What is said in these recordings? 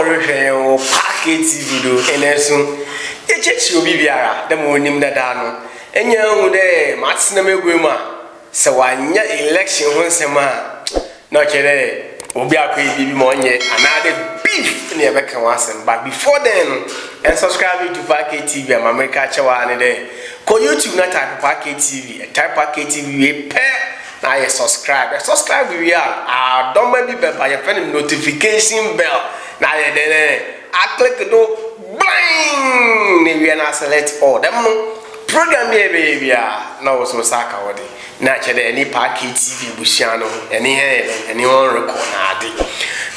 worry packet video and soon. A church will be biara, the morning that dano. And young day, Matsiname Gwima. So I near election once a month. Not today. Obia baby money another beef in the American wasn't. But before then, and subscribe to Packet TV. I'm America Chawa and day. Call YouTube not type Packet TV. Type Packet TV. Pair. Now you subscribe. Subscribe we are. Don't maybe by your friend notification bell. Now you then I click the door. Bang! We are not select all them program baby. Now so saka wadi. Naturally, any Packet TV Bushano, anyone record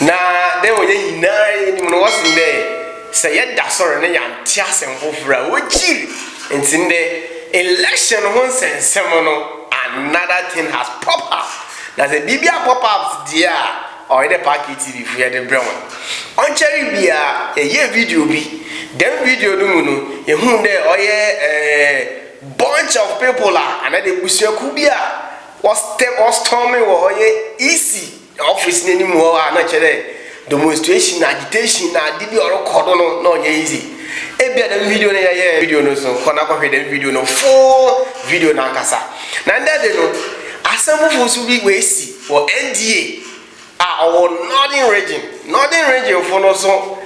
na then when you know what's in there, say that's all and yan tias and over which it's in the election once and seminal another thing has popped up. That's a BBA pop up dear or the Packet TV for the brown. On cherry beer a year video be then video no you there or bunch of people and then the Busia Kubia was storming or easy office anymore. Naturally, demonstration, agitation, na DB or cordon no easy. A better video video no so Konako video no full video na kasa. Nanda de no assemble for subi wesi or NDA our northern region for no so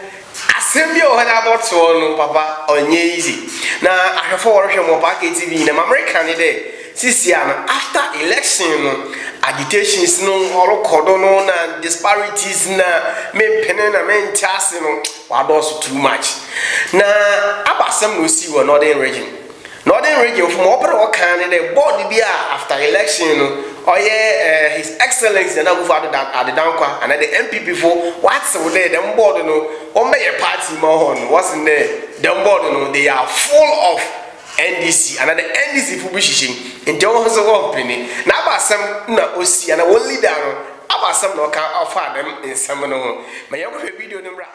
assembly or about so no papa on easy. Now I have for more Packet TV in American day. Sisiana after election agitations no or cordon and disparities na men penena men chasing no was too much. Now abasem no see we northern region from opera candidate board be after election or his excellency and go father at the dankwa and the MPP for what's there them board no or may a party more wasn't there them board no they are full of NDC and the NDC for wishing in Jones of opening. Now, about some no OC and a one leader, about some no can offer them in some no. My young video number.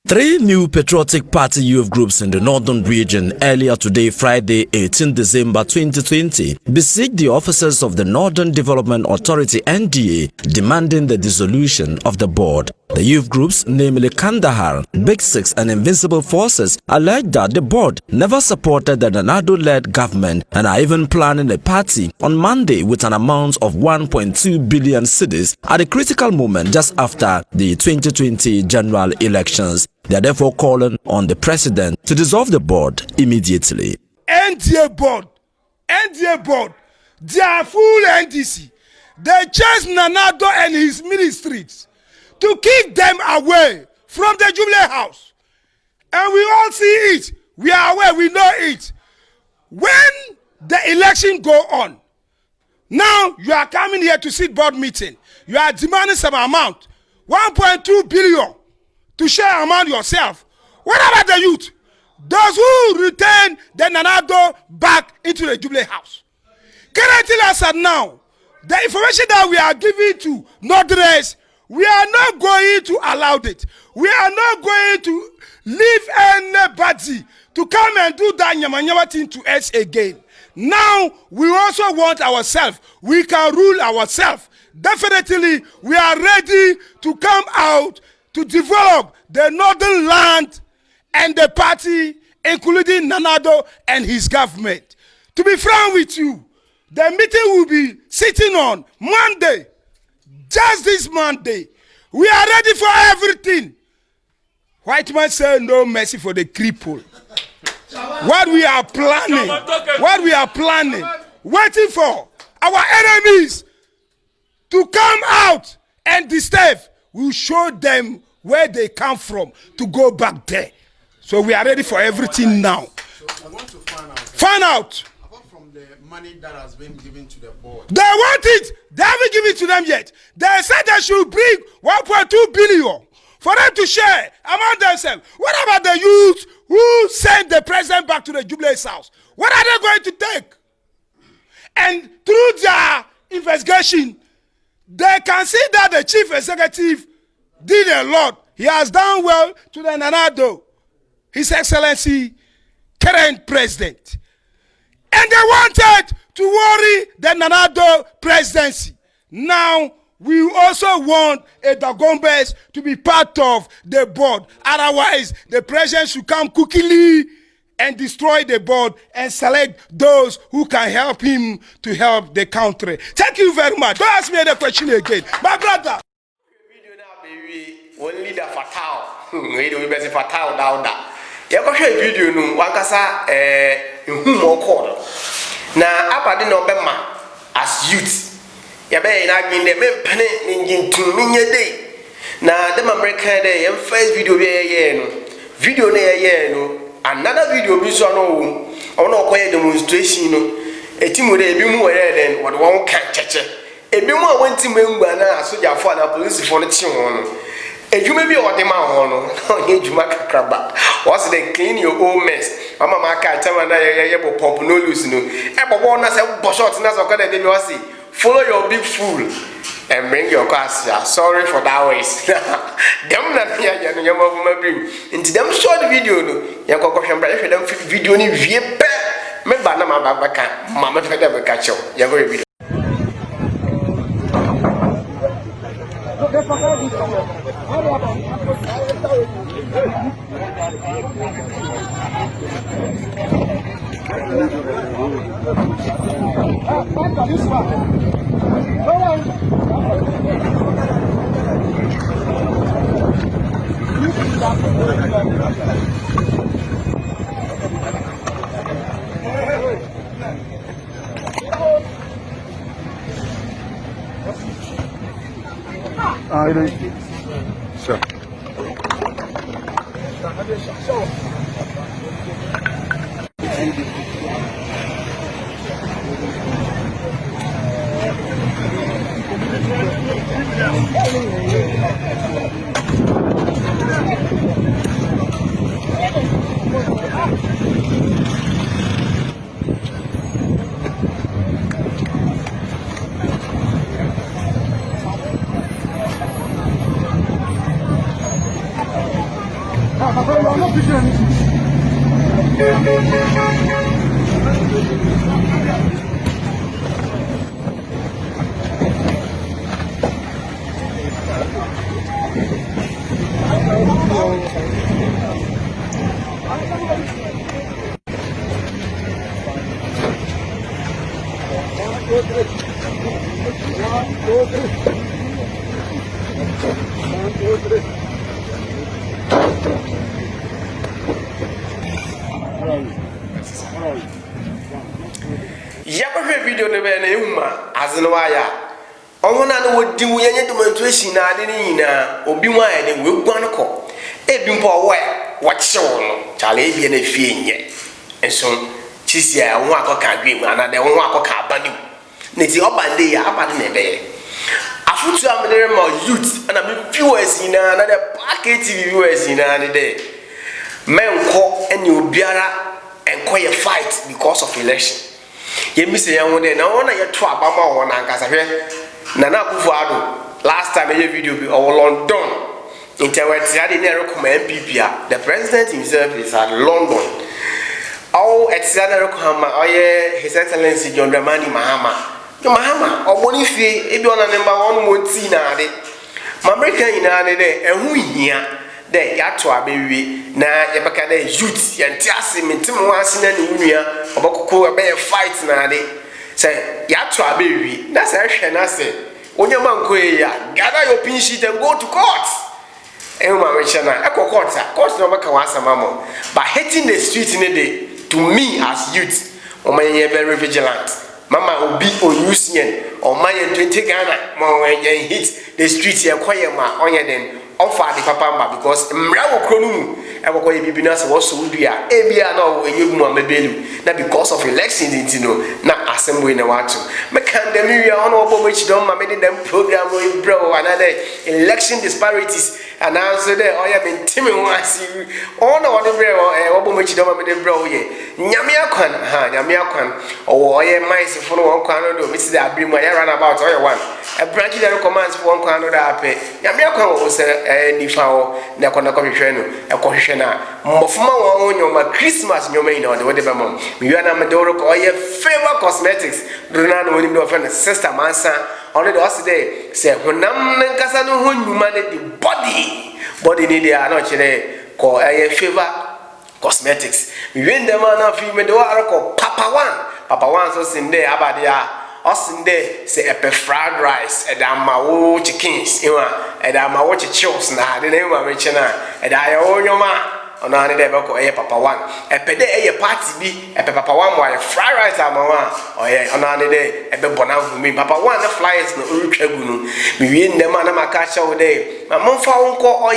Three new patriotic party youth groups in the northern region earlier today, Friday, 18 December 2020, besieged the officers of the Northern Development Authority (NDA), demanding the dissolution of the board. The youth groups, namely Kandahar, Big Six, and Invincible Forces, alleged that the board never supported the Nanado-led government and are even planning a party on Monday with an amount of 1.2 billion cedis at a critical moment just after the 2020 general elections. They are therefore calling on the president to dissolve the board immediately. NDA board, they are full NDC. They chase Nanado and his ministries to keep them away from the Jubilee House. And we all see it. We are aware, we know it. When the election go on, now you are coming here to sit board meeting. You are demanding some amount, 1.2 billion. To share among yourself. What about the youth? Those who return the Nanado back into the Jubilee House. Currently, as of now, the information that we are giving to Northerners, we are not going to allow it. We are not going to leave anybody to come and do that nyama thing to us again. Now, we also want ourselves. We can rule ourselves. Definitely, we are ready to come out to develop the northern land and the party, including Nanado and his government. To be frank with you, the meeting will be sitting on Monday, just this Monday. We are ready for everything. White man said no mercy for the cripple. What we are planning, waiting for our enemies to come out and disturb. We will show them where they come from to go back there. So we are ready for everything now. So I want to find out. Apart from the money that has been given to the board. They want it. They haven't given it to them yet. They said they should bring 1.2 billion for them to share among themselves. What about the youth who sent the president back to the Jubilee House? What are they going to take? And through their investigation, they can see that the chief executive did a lot. He has done well to the Nanado, His Excellency, current president. And they wanted to worry the Nanado presidency. Now, we also want Dagombes to be part of the board. Otherwise, the president should come quickly and destroy the board and select those who can help him to help the country. Thank you very much. Don't ask me the question again. My brother. Video now, baby. One leader fatal. We do best fatal down that. You go share video no wankasa mo call. Na apade no bema as youth. Ya be na gwin de me pene ngin tumi nye dey. Na dem American dey em first video be ye no. Video na ye no. Another video bi so no ono koye demonstration no etimu de ebi mu were den wo de won kan cheche ebi mu a won timu ngba na asojafo na police fo no chi won no ejuma bi o de ma ho no onye ejuma kakraba what's the clean your own mess mama maka chama na ye bo pump no loose no e bobo na se bo short na so ka de bi o say follow your big fool and bring your class. Sorry for that waste. Them not here, you know, my bring. Into them short video, no. You go question, but if you don't video ni vie pe, me bana ma baka, mama fe da catch you. You go video. Sure. Yakwe video ne be na ehuma azene waya onwona na wodi mu yenye demonstration na ade ni nyina obi mu aye de we guan ko ebi mpo wo chewo no chale ebie na fie nye enso chisia ho akoka dwe mu ana de ho akoka abani ne ti obande ya abade na be afutu amere ma youth ana me viewers nyina na de package viewers nyina ne de menko ene obiara enko ye fight because of election. Yemi say yan won na won na ye to abama won ankasa hwe na Akufo-Addo last time a video be or London interwet ya dey na recommend MPP the president himself is at London all etsiana recommend oye his excellency John Dramani Mahama oboni fie ebi ona number 1 monti na ade America ina ade de ehu hia de ya to abewie na ye beka de youth ye ntiase mentem ho ase na ne wunua obokoko be fight na ade say ya to abewie na say hwe na say onya manko ya gather your pin sheet and go to court ehuma we chana court no beka wa asama mo but hitting the street in the day to me as youth o man ye very vigilant mama obi onusien o man ye 20 Ghana mo ye hit the street ye koye ma onye den offer the papa because mrawo kronu e boko ye bibina se wo so dua e bia na o enyegu amebelu na because of elections intino na assembly na watu me kan dem wi ono obo machi don ma me dem program o bro another election disparities and answer there oya be ntimi ho asi ono wode bro obo machi don ma me bro ye nyame akwan o oye mice for no kwan no do me see that bring my run about oya one a branch that commands for one kwan no da ape nyame akwan o se nifa o na kwana kohwehwe no ekohwehwe na mbofuma won nyoma Christmas nyoma ina wode be mom mi wi na me do ro ko oye Favor Cosmetics do na no woni do fa na sister mansa already us dey say honam nkasa no ho nnwuma ne the body ni dia na chere ko favor cosmetics we win them na fi me do arako papa one so sinde abadia osinde say a fried rice edamawo chickens edamawo chichos na de na ma me chena edayo nyoma ono ane de beko papa one epede party bi papa one boy fried rice amawa ono ane de bona humi papa one the flyers no urutwagu no mi wie ndem na maka chew de ma momfa wonko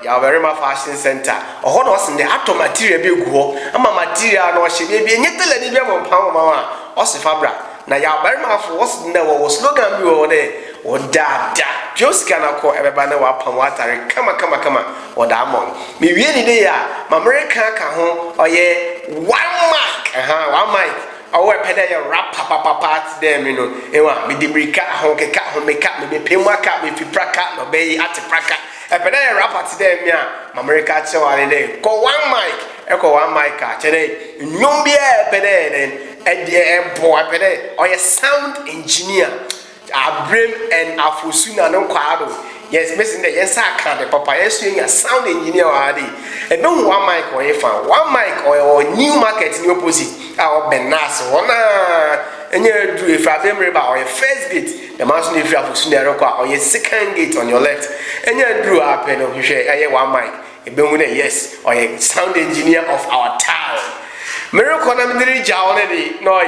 Yawberima fashion center oho no se ato material bi gu ho ama material no hye bi enyetele ni bi mompa ma osi fabra na Yawberima fo was na wo slogan bi wo de odada Joska na ko ebeba na wa pam watare kama odamon mi wie ni de ya ma America ka ho one mic awo pede ya rap papa dem no ewa mi dibrika ho keka ho meka me pemu aka me fipraka no be atipraka epede ya rap at dem ya ma America che wa de ko one mic a chere nyom bia epede epede sound engineer Abraham and Afosuna no kwado yes missing the yes aka the papa yes you sound engineer already e be one mic one mic or new market in opposite our benas ona enye do if Abraham ba or first gate the man so if Afosuna rekwa or second gate on your left enye do happen no hwe one mic e be hu yes or sound engineer of our town miracle na midiri jaw ne di no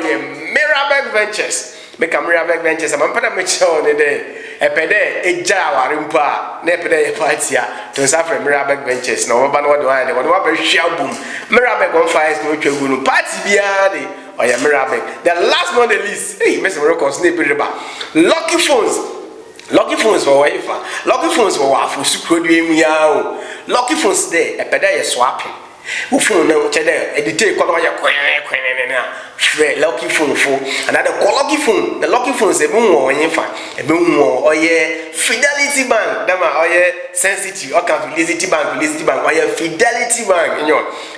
Mirabel Ventures make a Mirabel Ventures am pada me show ne de epede eja warimpa na epede party a to suffer Mirabel Ventures no ba no do an de wo ba hwia boom Mirabel gon fires no twagu no party bia de Mirabel the last one the least hey Mr. Miracle snap riba lucky phones for wifa lucky phones for wafu sukrodu emu ya o lucky phones there epede swapping who phone na chede edite ko no ya kwen na free lucky phone fo another lucky phone the lucky phone se bu won yifa e be hu Fidelity Bank dama sensitive o kan Fidelity Bank Fidelity Bank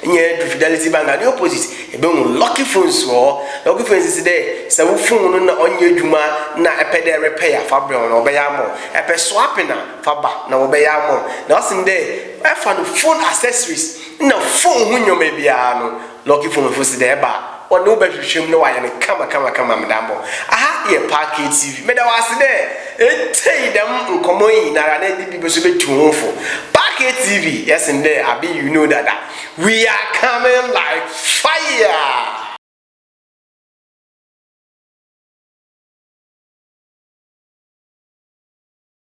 nye do Fidelity Bank at the opposite e be hu lucky phones is there se wo phone na onye adwuma na epede repair fa bre no be ya mo epe swapping na fa ba na wo be ya mo na osin there e fa no phone accessories na phone hu nyoma bia no lucky phone fo si there ba on no be hwehwem no wa ye kama madambo aha ye Parquet TV me da wase there etei dem nkomo yi nara na di bi so betu honfo Parquet TV yes in there abi you know that we are coming like fire.